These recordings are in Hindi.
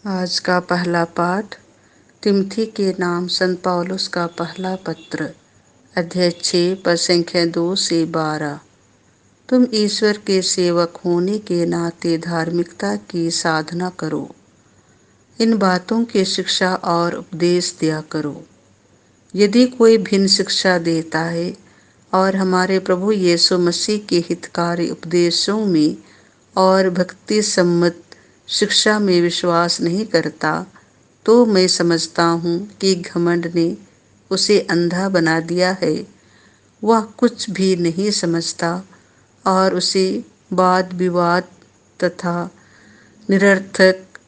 आज का पहला पाठ तिमोथी के नाम संत पौलुस का पहला पत्र, अध्याय 6 पद संख्या 2 से 12। तुम ईश्वर के सेवक होने के नाते धार्मिकता की साधना करो। इन बातों की शिक्षा और उपदेश दिया करो। यदि कोई भिन्न शिक्षा देता है और हमारे प्रभु यीशु मसीह के हितकारी उपदेशों में और भक्ति सम्मत शिक्षा में विश्वास नहीं करता, तो मैं समझता हूँ कि घमंड ने उसे अंधा बना दिया है। वह कुछ भी नहीं समझता और उसे वाद विवाद तथा निरर्थक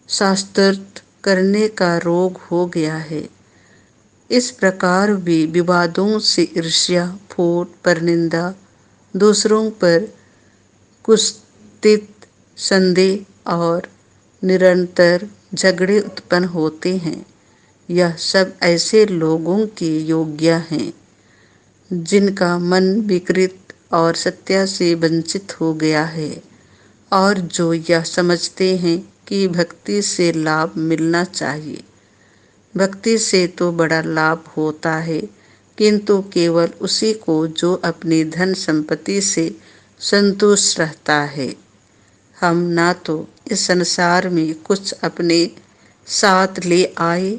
शास्त्रार्थ करने का रोग हो गया है। इस प्रकार वे विवादों से ईर्ष्या, फूट, परनिंदा, दूसरों पर कुत्सित संदेह और निरंतर झगड़े उत्पन्न होते हैं। यह सब ऐसे लोगों के योग्य हैं जिनका मन विकृत और सत्य से वंचित हो गया है और जो यह समझते हैं कि भक्ति से लाभ मिलना चाहिए। भक्ति से तो बड़ा लाभ होता है, किंतु केवल उसी को जो अपनी धन संपत्ति से संतुष्ट रहता है। हम ना तो इस संसार में कुछ अपने साथ ले आए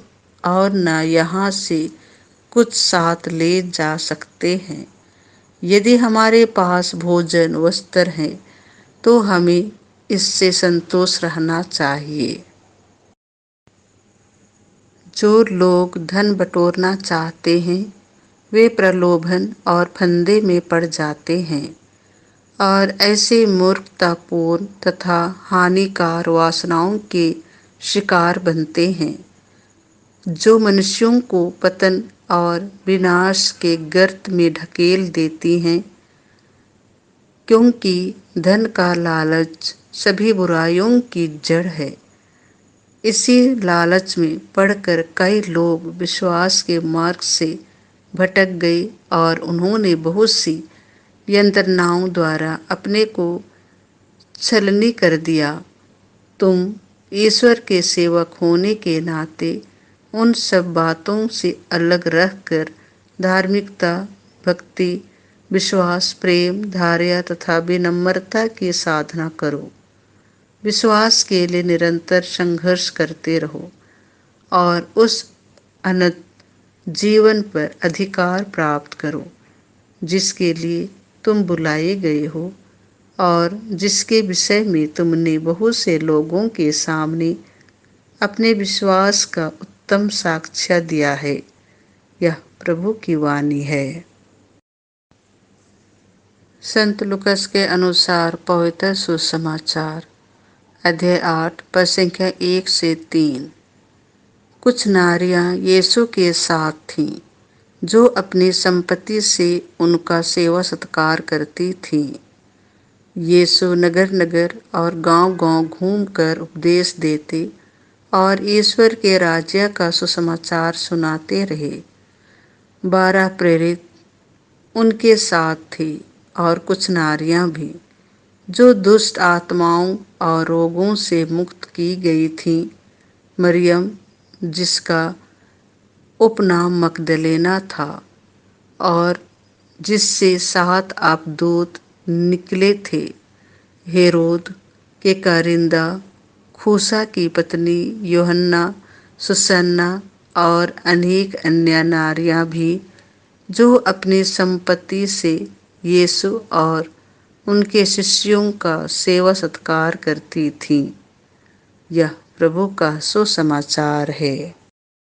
और न यहाँ से कुछ साथ ले जा सकते हैं। यदि हमारे पास भोजन वस्त्र है तो हमें इससे संतोष रहना चाहिए। जो लोग धन बटोरना चाहते हैं वे प्रलोभन और फंदे में पड़ जाते हैं और ऐसे मूर्खतापूर्ण तथा हानिकार वासनाओं के शिकार बनते हैं जो मनुष्यों को पतन और विनाश के गर्त में ढकेल देती हैं। क्योंकि धन का लालच सभी बुराइयों की जड़ है। इसी लालच में पड़कर कई लोग विश्वास के मार्ग से भटक गए और उन्होंने बहुत सी यंत्रणाओं द्वारा अपने को छलनी कर दिया। तुम ईश्वर के सेवक होने के नाते उन सब बातों से अलग रहकर धार्मिकता, भक्ति, विश्वास, प्रेम, धैर्य तथा विनम्रता की साधना करो। विश्वास के लिए निरंतर संघर्ष करते रहो और उस अनंत जीवन पर अधिकार प्राप्त करो जिसके लिए तुम बुलाए गए हो और जिसके विषय में तुमने बहुत से लोगों के सामने अपने विश्वास का उत्तम साक्ष्य दिया है। यह प्रभु की वाणी है। संत लूकास के अनुसार पवित्र सुसमाचार, अध्याय 8 पद संख्या 1 से 3। कुछ नारियां यीशु के साथ थीं जो अपनी संपत्ति से उनका सेवा सत्कार करती थीं। यीशु नगर नगर और गांव गांव घूमकर उपदेश देते और ईश्वर के राज्य का सुसमाचार सुनाते रहे। 12 प्रेरित उनके साथ थे और कुछ नारियां भी जो दुष्ट आत्माओं और रोगों से मुक्त की गई थीं। मरियम जिसका उपनाम मगदलेना था और जिससे 7 अपदूत निकले थे। हेरोद के कारिंदा, खूसा की पत्नी यूहन्ना, सुसन्ना और अनेक अन्य नारियां भी जो अपनी संपत्ति से यीशु और उनके शिष्यों का सेवा सत्कार करती थीं। यह प्रभु का सुसमाचार है।